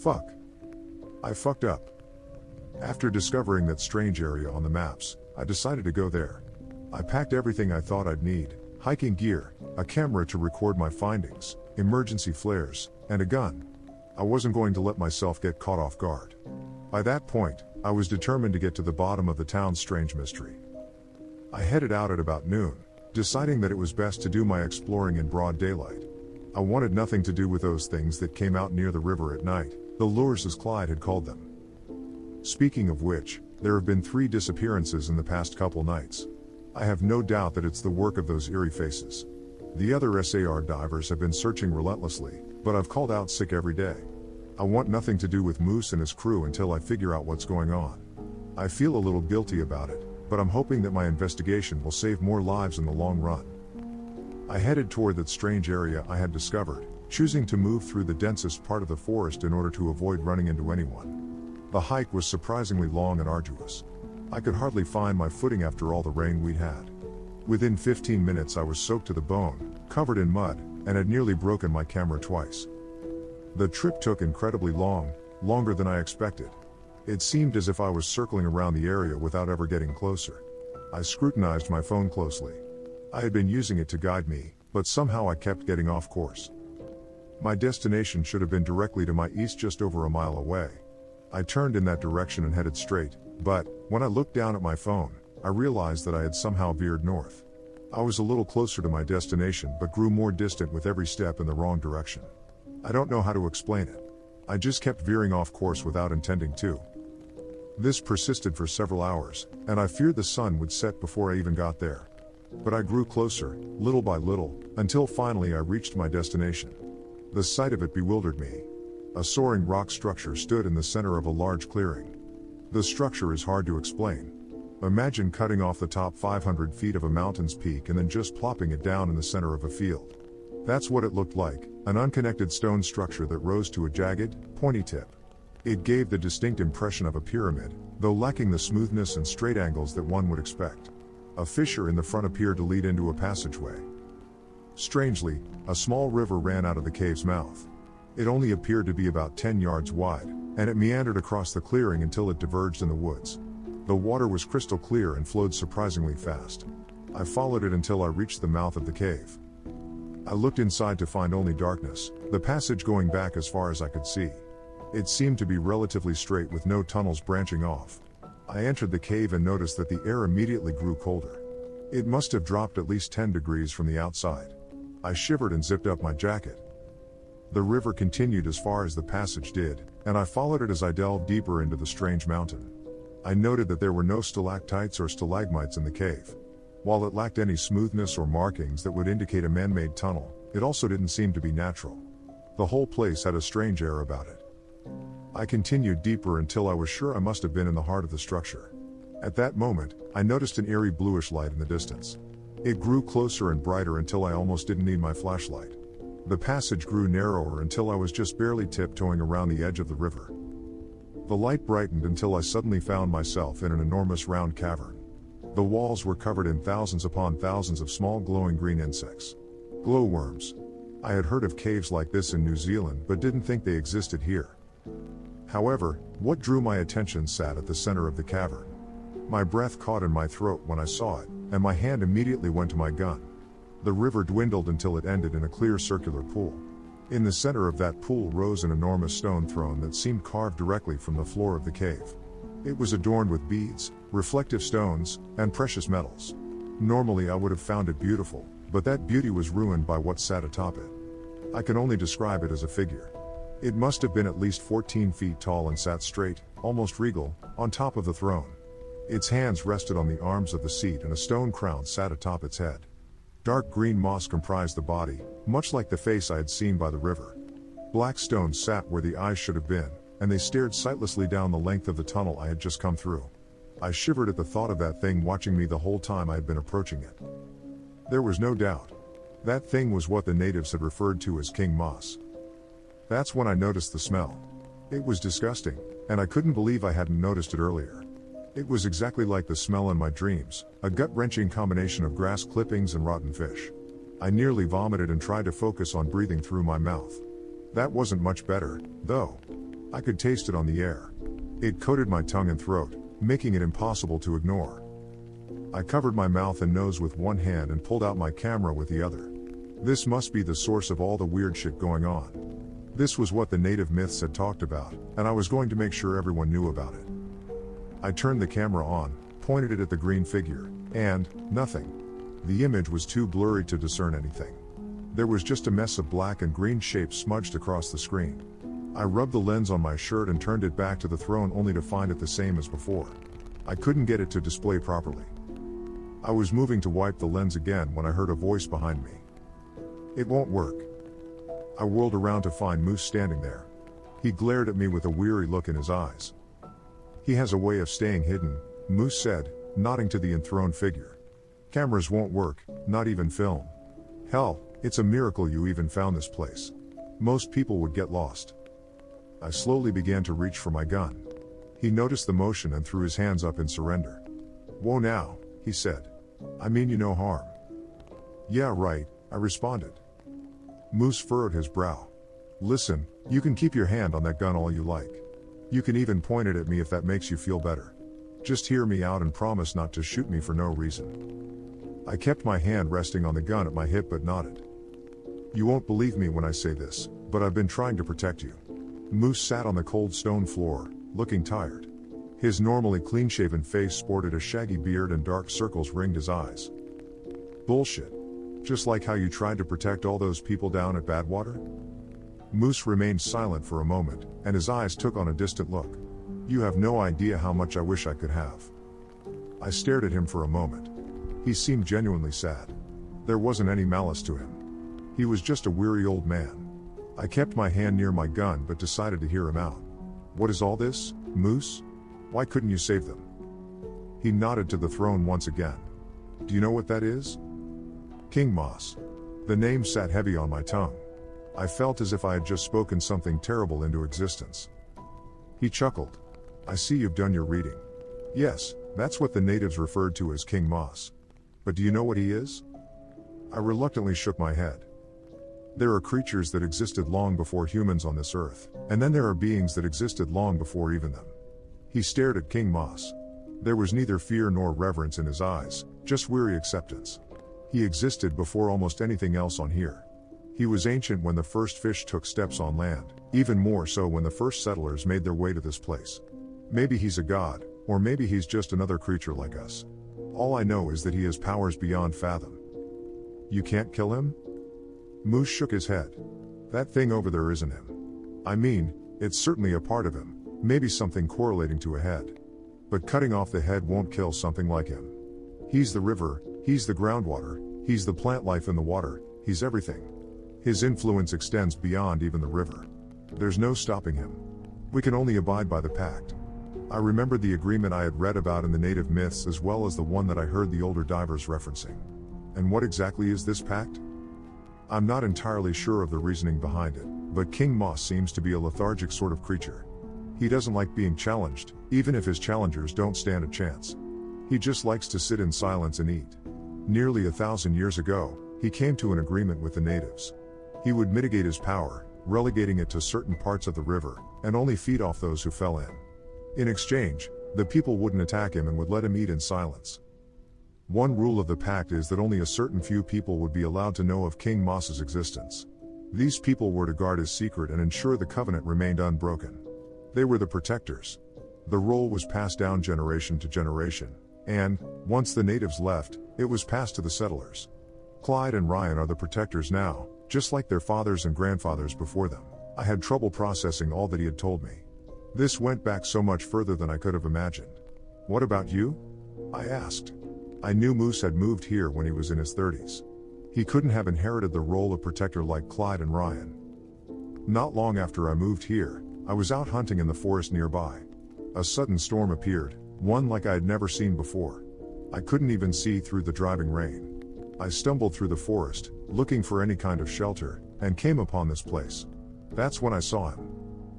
Fuck. I fucked up. After discovering that strange area on the maps, I decided to go there. I packed everything I thought I'd need: hiking gear, a camera to record my findings, emergency flares, and a gun. I wasn't going to let myself get caught off guard. By that point, I was determined to get to the bottom of the town's strange mystery. I headed out at about noon, deciding that it was best to do my exploring in broad daylight. I wanted nothing to do with those things that came out near the river at night, the lures as Clyde had called them. Speaking of which, there have been 3 disappearances in the past couple nights. I have no doubt that it's the work of those eerie faces. The other SAR divers have been searching relentlessly, but I've called out sick every day. I want nothing to do with Moose and his crew until I figure out what's going on. I feel a little guilty about it, but I'm hoping that my investigation will save more lives in the long run. I headed toward that strange area I had discovered, choosing to move through the densest part of the forest in order to avoid running into anyone. The hike was surprisingly long and arduous. I could hardly find my footing after all the rain we'd had. Within 15 minutes I was soaked to the bone, covered in mud, and had nearly broken my camera twice. The trip took incredibly long, longer than I expected. It seemed as if I was circling around the area without ever getting closer. I scrutinized my phone closely. I had been using it to guide me, but somehow I kept getting off course. My destination should have been directly to my east, just over a mile away. I turned in that direction and headed straight, but when I looked down at my phone, I realized that I had somehow veered north. I was a little closer to my destination but grew more distant with every step in the wrong direction. I don't know how to explain it. I just kept veering off course without intending to. This persisted for several hours, and I feared the sun would set before I even got there. But I grew closer, little by little, until finally I reached my destination. The sight of it bewildered me. A soaring rock structure stood in the center of a large clearing. The structure is hard to explain. Imagine cutting off the top 500 feet of a mountain's peak and then just plopping it down in the center of a field. That's what it looked like, an unconnected stone structure that rose to a jagged, pointy tip. It gave the distinct impression of a pyramid, though lacking the smoothness and straight angles that one would expect. A fissure in the front appeared to lead into a passageway. Strangely, a small river ran out of the cave's mouth. It only appeared to be about 10 yards wide, and it meandered across the clearing until it diverged in the woods. The water was crystal clear and flowed surprisingly fast. I followed it until I reached the mouth of the cave. I looked inside to find only darkness, the passage going back as far as I could see. It seemed to be relatively straight with no tunnels branching off. I entered the cave and noticed that the air immediately grew colder. It must have dropped at least 10 degrees from the outside. I shivered and zipped up my jacket. The river continued as far as the passage did, and I followed it as I delved deeper into the strange mountain. I noted that there were no stalactites or stalagmites in the cave. While it lacked any smoothness or markings that would indicate a man-made tunnel, it also didn't seem to be natural. The whole place had a strange air about it. I continued deeper until I was sure I must have been in the heart of the structure. At that moment, I noticed an eerie bluish light in the distance. It grew closer and brighter until I almost didn't need my flashlight. The passage grew narrower until I was just barely tiptoeing around the edge of the river. The light brightened until I suddenly found myself in an enormous round cavern. The walls were covered in thousands upon thousands of small glowing green insects. Glowworms. I had heard of caves like this in New Zealand but didn't think they existed here. However, what drew my attention sat at the center of the cavern. My breath caught in my throat when I saw it, and my hand immediately went to my gun. The river dwindled until it ended in a clear circular pool. In the center of that pool rose an enormous stone throne that seemed carved directly from the floor of the cave. It was adorned with beads, reflective stones, and precious metals. Normally I would have found it beautiful, but that beauty was ruined by what sat atop it. I can only describe it as a figure. It must have been at least 14 feet tall and sat straight, almost regal, on top of the throne. Its hands rested on the arms of the seat and a stone crown sat atop its head. Dark green moss comprised the body, much like the face I had seen by the river. Black stones sat where the eyes should have been, and they stared sightlessly down the length of the tunnel I had just come through. I shivered at the thought of that thing watching me the whole time I had been approaching it. There was no doubt. That thing was what the natives had referred to as King Moss. That's when I noticed the smell. It was disgusting, and I couldn't believe I hadn't noticed it earlier. It was exactly like the smell in my dreams, a gut-wrenching combination of grass clippings and rotten fish. I nearly vomited and tried to focus on breathing through my mouth. That wasn't much better, though. I could taste it on the air. It coated my tongue and throat, making it impossible to ignore. I covered my mouth and nose with one hand and pulled out my camera with the other. This must be the source of all the weird shit going on. This was what the native myths had talked about, and I was going to make sure everyone knew about it. I turned the camera on, pointed it at the green figure, and nothing. The image was too blurry to discern anything. There was just a mess of black and green shapes smudged across the screen. I rubbed the lens on my shirt and turned it back to the throne only to find it the same as before. I couldn't get it to display properly. I was moving to wipe the lens again when I heard a voice behind me. "It won't work." I whirled around to find Moose standing there. He glared at me with a weary look in his eyes. "He has a way of staying hidden," Moose said, nodding to the enthroned figure. "Cameras won't work, not even film. Hell, it's a miracle you even found this place. Most people would get lost." I slowly began to reach for my gun. He noticed the motion and threw his hands up in surrender. "Whoa now," he said. "I mean you no harm." "Yeah, right," I responded. Moose furrowed his brow. "Listen, you can keep your hand on that gun all you like. You can even point it at me if that makes you feel better. Just hear me out and promise not to shoot me for no reason." I kept my hand resting on the gun at my hip but nodded. "You won't believe me when I say this, but I've been trying to protect you." Moose sat on the cold stone floor, looking tired. His normally clean-shaven face sported a shaggy beard and dark circles ringed his eyes. "Bullshit. Just like how you tried to protect all those people down at Badwater?" Moose remained silent for a moment, and his eyes took on a distant look. "You have no idea how much I wish I could have." I stared at him for a moment. He seemed genuinely sad. There wasn't any malice to him. He was just a weary old man. I kept my hand near my gun but decided to hear him out. "What is all this, Moose? Why couldn't you save them?" He nodded to the throne once again. "Do you know what that is?" King Moss. The name sat heavy on my tongue. I felt as if I had just spoken something terrible into existence. He chuckled. "I see you've done your reading. Yes, that's what the natives referred to as King Moss. But do you know what he is?" I reluctantly shook my head. "There are creatures that existed long before humans on this earth, and then there are beings that existed long before even them." He stared at King Moss. There was neither fear nor reverence in his eyes, just weary acceptance. He existed before almost anything else on here. He was ancient when the first fish took steps on land, even more so when the first settlers made their way to this place. Maybe he's a god, or maybe he's just another creature like us. All I know is that he has powers beyond fathom. "You can't kill him?" Moose shook his head. "That thing over there isn't him. I mean, it's certainly a part of him, maybe something correlating to a head. But cutting off the head won't kill something like him. He's the river, he's the groundwater, he's the plant life in the water, he's everything. His influence extends beyond even the river. There's no stopping him. We can only abide by the pact." I remembered the agreement I had read about in the native myths as well as the one that I heard the older divers referencing. "And what exactly is this pact?" I'm not entirely sure of the reasoning behind it, but King Moss seems to be a lethargic sort of creature. He doesn't like being challenged, even if his challengers don't stand a chance. He just likes to sit in silence and eat. Nearly 1,000 years ago, he came to an agreement with the natives. He would mitigate his power, relegating it to certain parts of the river, and only feed off those who fell in. In exchange, the people wouldn't attack him and would let him eat in silence. One rule of the pact is that only a certain few people would be allowed to know of King Moss's existence. These people were to guard his secret and ensure the covenant remained unbroken. They were the protectors. The role was passed down generation to generation, and, once the natives left, it was passed to the settlers. Clyde and Ryan are the protectors now, just like their fathers and grandfathers before them. I had trouble processing all that he had told me. This went back so much further than I could have imagined. "What about you?" I asked. I knew Moose had moved here when he was in his 30s. He couldn't have inherited the role of protector like Clyde and Ryan. "Not long after I moved here, I was out hunting in the forest nearby. A sudden storm appeared, one like I had never seen before. I couldn't even see through the driving rain. I stumbled through the forest, looking for any kind of shelter, and came upon this place. That's when I saw him."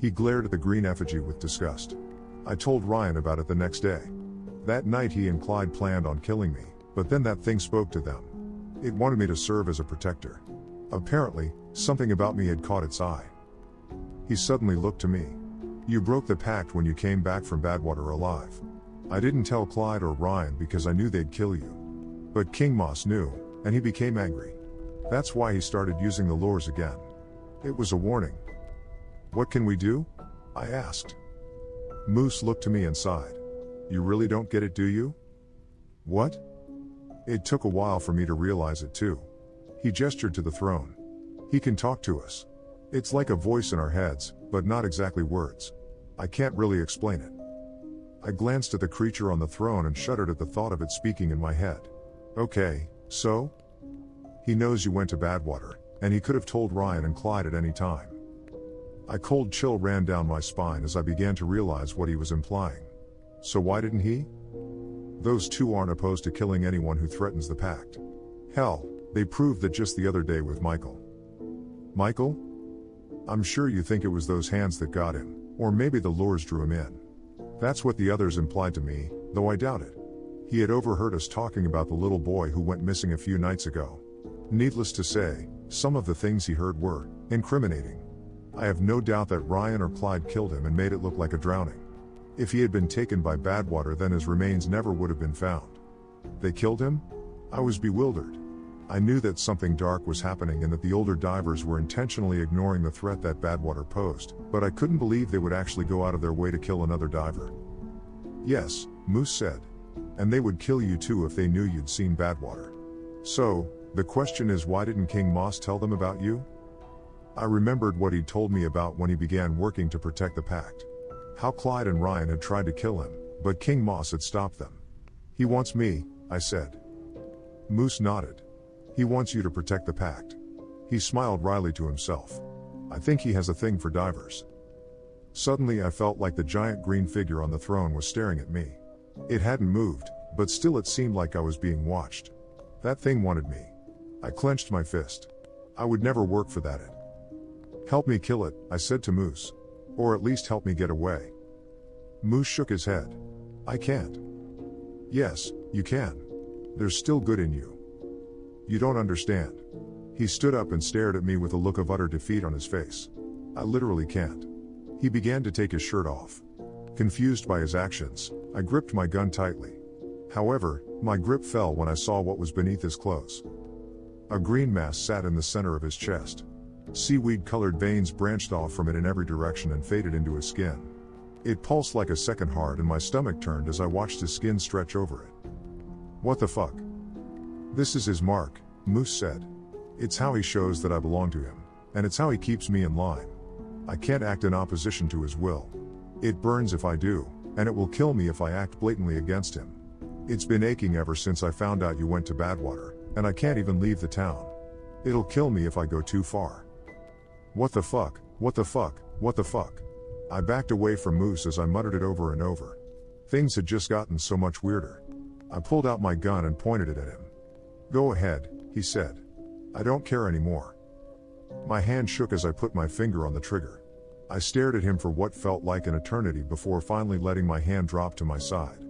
He glared at the green effigy with disgust. I told Ryan about it the next day. That night he and Clyde planned on killing me, but then that thing spoke to them. It wanted me to serve as a protector. Apparently, something about me had caught its eye. He suddenly looked to me. You broke the pact when you came back from Badwater alive. I didn't tell Clyde or Ryan because I knew they'd kill you. But King Moss knew, and he became angry. That's why he started using the lures again. It was a warning. What can we do? I asked. Moose looked to me and sighed. You really don't get it, do you? What? It took a while for me to realize it too. He gestured to the throne. He can talk to us. It's like a voice in our heads, but not exactly words. I can't really explain it. I glanced at the creature on the throne and shuddered at the thought of it speaking in my head. Okay, so? He knows you went to Badwater, and he could have told Ryan and Clyde at any time. A cold chill ran down my spine as I began to realize what he was implying. So why didn't he? Those two aren't opposed to killing anyone who threatens the pact. Hell, they proved that just the other day with Michael. Michael? I'm sure you think it was those hands that got him, or maybe the lures drew him in. That's what the others implied to me, though I doubt it. He had overheard us talking about the little boy who went missing a few nights ago. Needless to say, some of the things he heard were incriminating. I have no doubt that Ryan or Clyde killed him and made it look like a drowning. If he had been taken by Badwater, then his remains never would have been found. They killed him? I was bewildered. I knew that something dark was happening and that the older divers were intentionally ignoring the threat that Badwater posed, but I couldn't believe they would actually go out of their way to kill another diver. Yes, Moose said. And they would kill you too if they knew you'd seen Badwater. So, the question is, why didn't King Moss tell them about you? I remembered what he'd told me about when he began working to protect the pact. How Clyde and Ryan had tried to kill him, but King Moss had stopped them. He wants me, I said. Moose nodded. He wants you to protect the pact. He smiled wryly to himself. I think he has a thing for divers. Suddenly I felt like the giant green figure on the throne was staring at me. It hadn't moved, but still it seemed like I was being watched. That thing wanted me. I clenched my fist. I would never work for that. Help me kill it, I said to Moose. Or at least help me get away. Moose shook his head. I can't. Yes, you can. There's still good in you. You don't understand. He stood up and stared at me with a look of utter defeat on his face. I literally can't. He began to take his shirt off. Confused by his actions, I gripped my gun tightly. However, my grip fell when I saw what was beneath his clothes. A green mass sat in the center of his chest. Seaweed-colored veins branched off from it in every direction and faded into his skin. It pulsed like a second heart and my stomach turned as I watched his skin stretch over it. What the fuck? This is his mark, Moose said. It's how he shows that I belong to him, and it's how he keeps me in line. I can't act in opposition to his will. It burns if I do, and it will kill me if I act blatantly against him. It's been aching ever since I found out you went to Badwater, and I can't even leave the town. It'll kill me if I go too far. What the fuck, what the fuck, what the fuck? I backed away from Moose as I muttered it over and over. Things had just gotten so much weirder. I pulled out my gun and pointed it at him. Go ahead, he said. I don't care anymore. My hand shook as I put my finger on the trigger. I stared at him for what felt like an eternity before finally letting my hand drop to my side.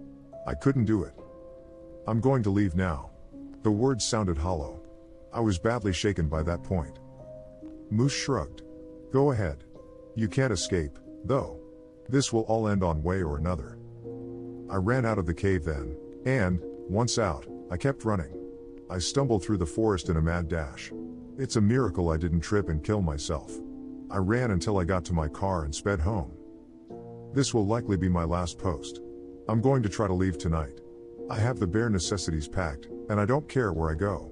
I couldn't do it. I'm going to leave now. The words sounded hollow. I was badly shaken by that point. Moose shrugged. Go ahead. You can't escape, though. This will all end one way or another. I ran out of the cave then, and, once out, I kept running. I stumbled through the forest in a mad dash. It's a miracle I didn't trip and kill myself. I ran until I got to my car and sped home. This will likely be my last post. I'm going to try to leave tonight. I have the bare necessities packed, and I don't care where I go.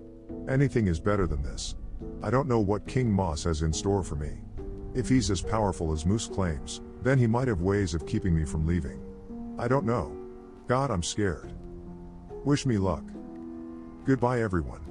Anything is better than this. I don't know what King Moss has in store for me. If he's as powerful as Moose claims, then he might have ways of keeping me from leaving. I don't know. God, I'm scared. Wish me luck. Goodbye everyone.